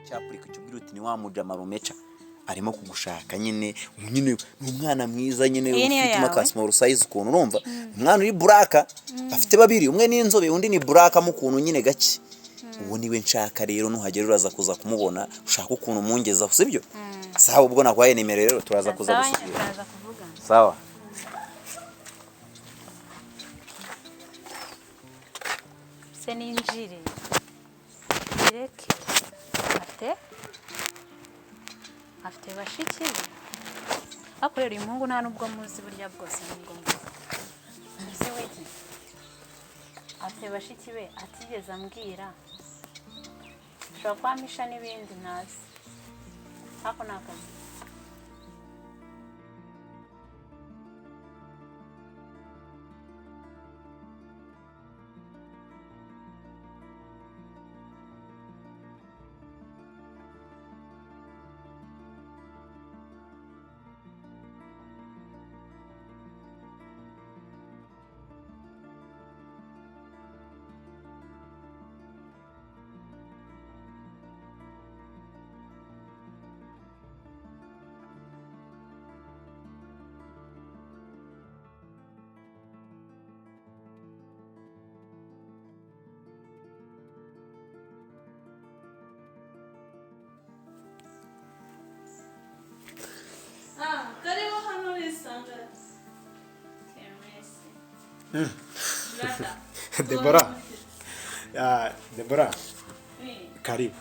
cyapuri kucyubwira uti ni wa mujama rumeca arimo kugushaka nyine umwana mwiza nyine ufite makasimo size ukuntu urumva umwana uri buraka afite babiri umwe ni inzobe undi ni buraka mu kuntu nyine gake uwo niwe nshaka rero nuhagera uraza kuza kumubona ushaka ukuntu mungeza sibyo sawa ubwo nakwaye nimero rero turaza kuza gusubira sawa se ninjire direke afite bashiki akorera uyu muhungu nta nubwo muzi burya bwose nubwo muzi wiki afite bashiki be atigeze ambwira ushobora kwamisha n'ibindi ntazi ako ni akazi karibu hano risanga Deborah karibu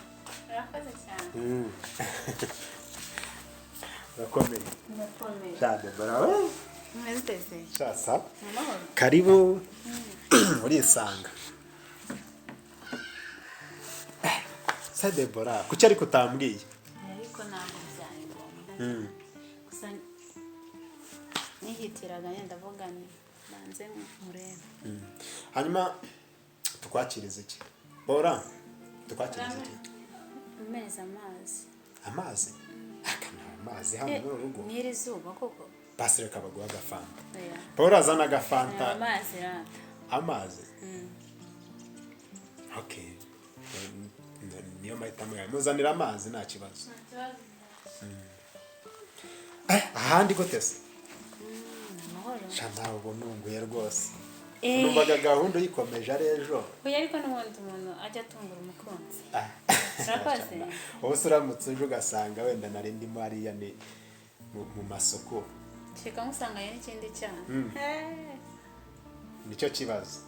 urakomeye sha Deborah we sasa karibu urisanga sa Deborah kuki ariko utambwiye ariko ntabwo byari ngombwa gusa nihitiraga yenda vuga ni banze murebe hanyuma tukwakiriza iki bora tukwakiriza iki amazi akana amazi hano mu rugo niri zuba koko basire kabaguha agafanta bora zana agafanta amazi okay niyo mahitamo yawe muzanira amazi nta kibazo ahandi gute se shana ubununguye rwose numvaga gahunda yikomeje ari ejo oya ariko n'ubundi umuntu ajya atungura umukunzi urakoze wowe uramutse uje ugasanga wenda nari ndimo hariya ni mu masoko shika musanga yari ikindi cyane nicyo kibazo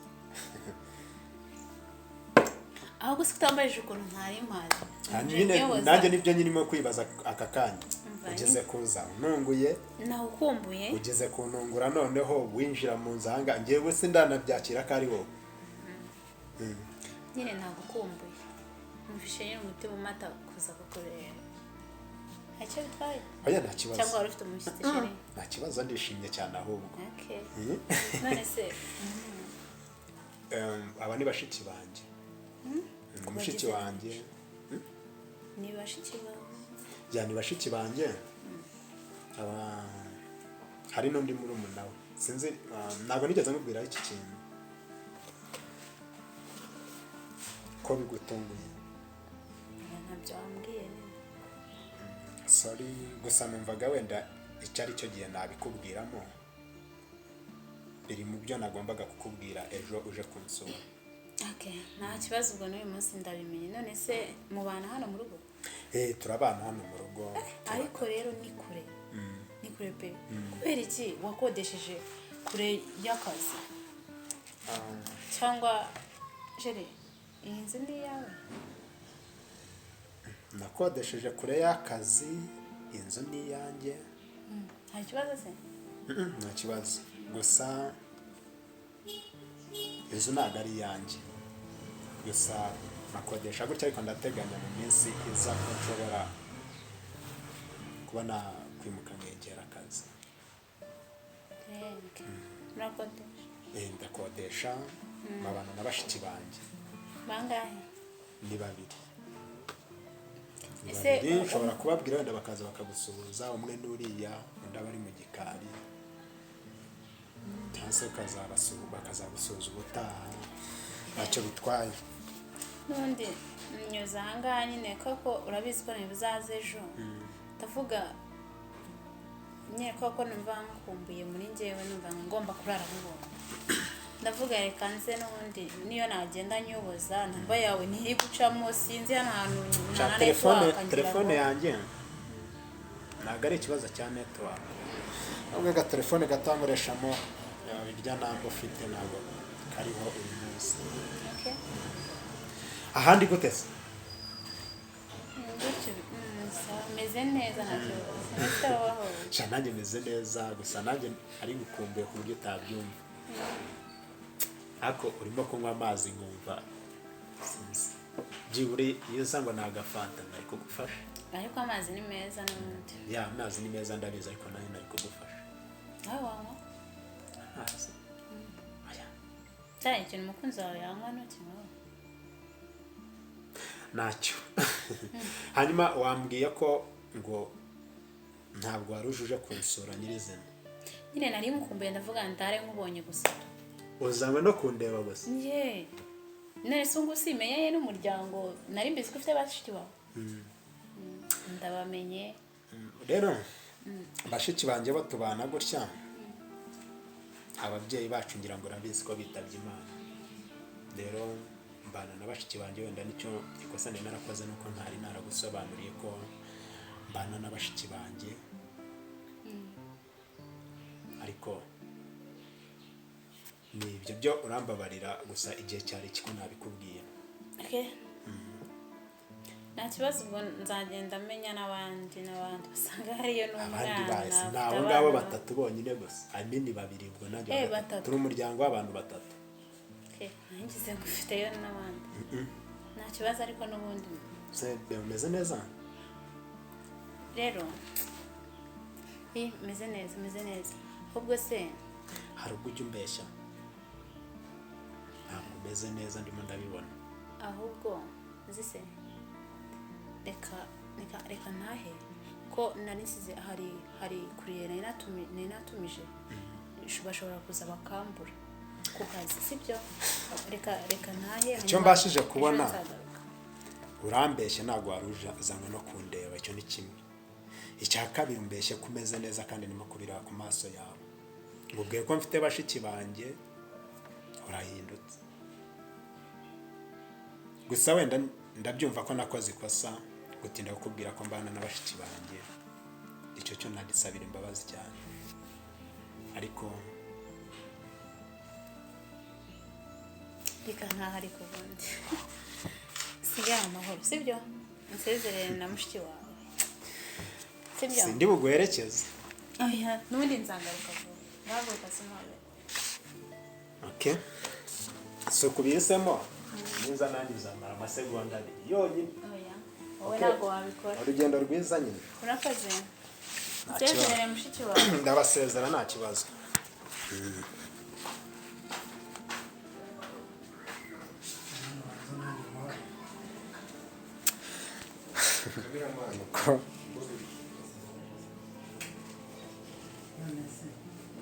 aho gusa utambaje ukuntu ntari mpazi nanjye nibyo nyirimo kwibaza aka kanya ugeze kuza ntunguye nawe ukumbuye ugeze kuntungura noneho winjira mu nzanga ngewe sindanabyakira ko ari wowe nyine ntabwo ukumbuye numvishe nyine umutima umata kuza kukureba ntacyo bitwaye oya nta kibazo cyangwa wari ufite umushyitsi sheri nta kibazo ndishimye cyane ahubwo none se aba ni bashiki banjye mushiki wanjye ni bashiki bawe ni bashiki banjye hari n'undi murumuna we sinzi ntabwo nigeze nkubwira iki kintu ko bigutunguye ntabyo wambwiye sorry gusa numvaga wenda icyo ari cyo gihe nabikubwiramo biri mu byo nagombaga kukubwira ejo uje kunsura nta kibazo ubwo n'uyu munsi ndabimenye none se mubana hano mu rugo turabana hano mu rugo ariko rero ni kure pe kubera iki wakodesheje kure y'akazi cyangwa jeri iyi nzu ni iyawe nakodesheje kure y'akazi inzu ni iyanjye nta kibazo se nta kibazo gusa inzu ntabwo ari iyanjye gusa nakodesha gutya ariko ndateganya mu minsi iza ko nshobora kuba nakwimuka nkegera akazi ndakodesha nkabana na bashiki banjye bangahe ni babiri nshobora kubabwira wenda bakaza bakagusuhuza umwe n'uriya undi aba ari mu gikari cyangwa se bakazagusuhuza ubutaha ntacyo bitwaye n'undi nyuze ahangaha nyine koko urabizi ko ntibizaza ejo ndavuga nyine koko numva nkumbuye muri njyewe numva ngomba kurara mubona ndavuga reka nze n'ubundi niyo nagenda nyubuza namba yawe ntiri gucamo sinzi hano hantu telefone yanjye ntabwo ari ikibazo cya network ahubwo agatelefone gatankoreshamo irya namba ufite ntabwo kariho uyu munsi ahandi gute se meze neza ntacyo nanjye meze neza gusa nanjye ari gukumbuye ku buryo utabyumva ariko urimo kunywa amazi nkumva sinzi byibure iyo usanga ni agafanta nari kugufasha ariko amazi ni meza n'ubundi ya amazi ni meza ndabizi ariko nayo nari kugufasha nawe wanywa amazi cyane ikintu umukunzi wawe yanywa ntukinywa ntacyo hanyuma wambwiye ko ngo ntabwo wari uje kunsura nyirizina nyine nari mukumbuye ndavuga ndare nkubonye gusa uzanywe no kundeba gusa none se ngo usimenye n'umuryango nari mbizi ko ufite bashiki bawe ndabamenye rero bashiki banjye bo tubana gutya ababyeyi bacu ngira ngo urabizi ko bitabye Imana rero mbana na bashiki banjye wenda nicyo ikosa nari narakoze nuko ntari naragusobanuriye ko mbana na bashiki banjye ariko ni ibyo byo urambabarira gusa igihe cyari kiko nabikubwiye nta kibazo ubwo nzagenda menya n'abandi basanga hariyo n'umwana abandi bazi nabo ngabo batatu bonyine gusa amini babiri ubwo nanjye turi umuryango w'abantu batatu ngize ngo ufiteyo n'abandi nta kibazo ariko n'ubundi umeze neza rero meze neza ahubwo se hari ubwo ujya umbeshya ntabwo umeze neza ndimo ndabibona ahubwo zise reka ntahe ko narisize hari kuriyera nari natumije bashobora kuza bakambura ku kazi sibyo reka ntahe icyo mbashije kubona urambeshye ntabwo wari uzanywe no kundeba icyo ni kimwe icya kabiri umbeshye ko umeze neza kandi nimo kubireba ku maso yawe ngubwiye ko mfite bashiki banjye urahindutse gusa wenda ndabyumva ko nakoze ikosa gutinda kukubwira ko mbana na bashiki banjye icyo cyo nagisabira imbabazi cyane ariko reka ntaho ariko ubundi sigaye amahoro sibyo nsezerere na mushiki wawe sibyo sindi buguherekeze n'ubundi nzagaruka vuba ntavuka simabe so kubihisemo niza nanjye uzamara amasegonda abiri yonyine wowe ntabwo wabikora urugendo rwiza nyine urakoze nsezerere mushiki wawe ndabasezera nta kibazo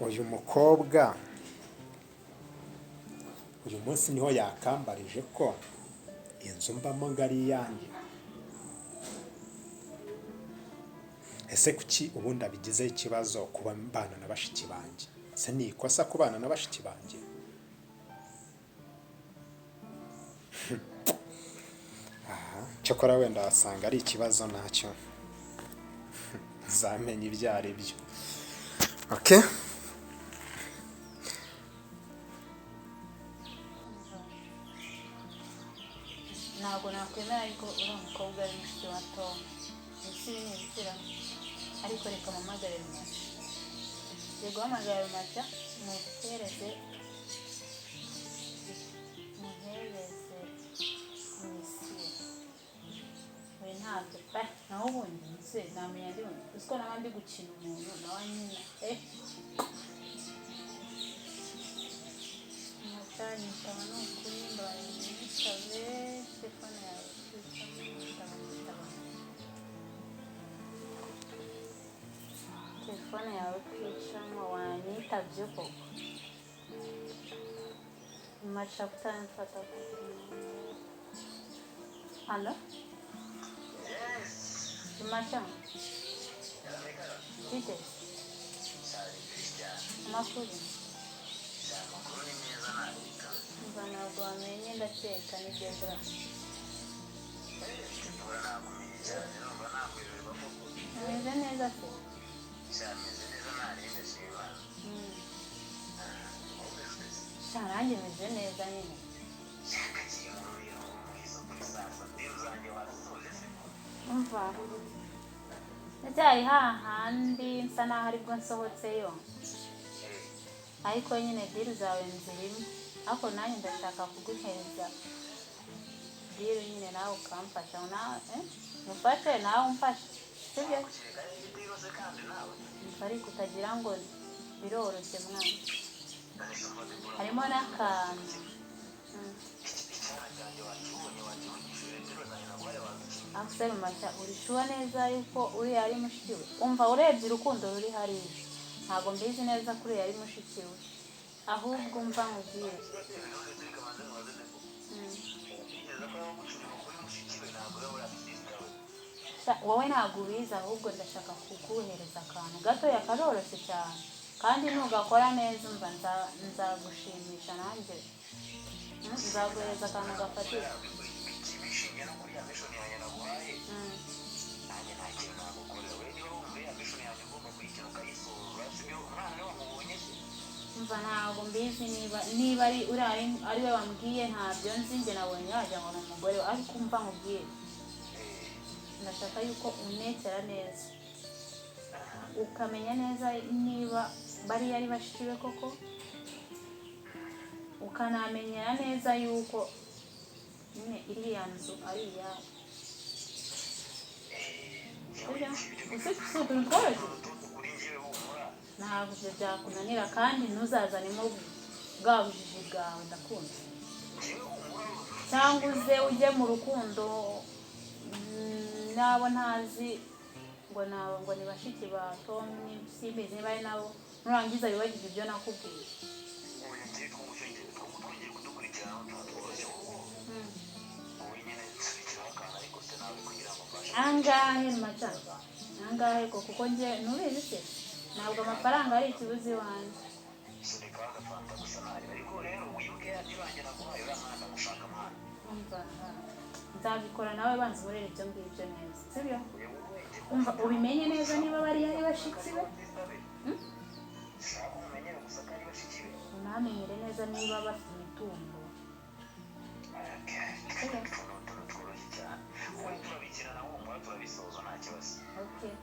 uyu mukobwa uyu munsi niho yakambarije ko inzu mbamo ngari iyanjye ese kuki ubundi abigizeho ikibazo kuba mbana na bashiki banjye se ni ikosa kubana na bashiki banjye cyakora wenda wasanga ari ikibazo ntacyo zamenya ibyo ari byo ntabwo nakwemera ariko uri umukobwa ari mushiki wa Tom ikiri ni ibikira ariko reka mpamagare Rumaca guhamagara Rumaca muhereze misiyo we ntabwo naho ubundi nse namenya ndi uzi ko nawe ndi gukina umuntu nawe nyine nyitaba ni ukuri mbaye nyitabe telefone yawe telefone yawe kwicamo wanyitabye koko Rumaca kutamfata Halo? Tumacha? Bite? Amakuru? Umva ntabwo wamenye ndakeka ni Debra. Umeze neza se? Nanjye meze neza nyine. Umva ndacyari hahandi nsa naho aribwo nsohotseyo, ariko nyine diri zawe nzirimo, ariko nanjye ndashaka kuguhereza diri nyine nawe ukamfasha, mufashe nawe umfashe, sibyo? Ariko utagira ngo biroroshye mwana, harimo n'akantu. After Masha urishuwa neza yuko uri ari mushiki we? Umva urebye urukundo ruri hariya, ntabwo mbizi neza kuri yari mushiki we, ahubwo umva nkubwire. Wowe ntabwo ubizi, ahubwo ndashaka kuguhereza akantu gatoya karoroshye cyane, kandi nugakora neza umva nzagushimisha nanjye. Nzaguhereza akantu gafatika. Umva ntabwo mbizi niba ari we wambwiye, ntabyo nzi, njye nabonye wagira ngo ni umugore we, ariko umva nkubwire, ndashaka yuko unekera neza, ukamenya neza niba bariya ari bashiki be koko, ukanamenyera neza yuko nyine iriya nzu ari iyawe. Ntabwo ibyo byakunanira, kandi ntuzazanemo bwa bujiji bwawe, ndakunda. Cyangwa uze ujye mu rukundo nabo ntazi ngo ni bashiki ba Tom, simbizi niba ari nabo, nurangiza wibagirwe ibyo nakubwiye. Angahe Macha? Angahe ko kuko nje nubizi se? Ntabwo amafaranga ari ikibuzi wanjye. Nzabikora nawe banzurere ibyo ngibyo neza, sibyo? Umva ubimenye neza niba bari ari bashiki be. Unamenyere neza niba bafite imitungo. Okay.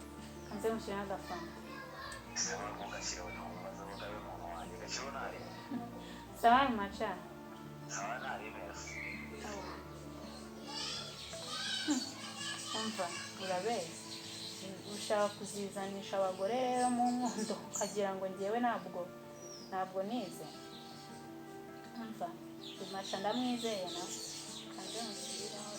Kanze mushyira agafanta. Sawa Macha. Umva urabeze, ushaka kuzizanisha abagore rero mu nkondo, ukagira ngo ngewe ntabwo nize. Umva Macha ndamwizeye na kanze mushyiraho.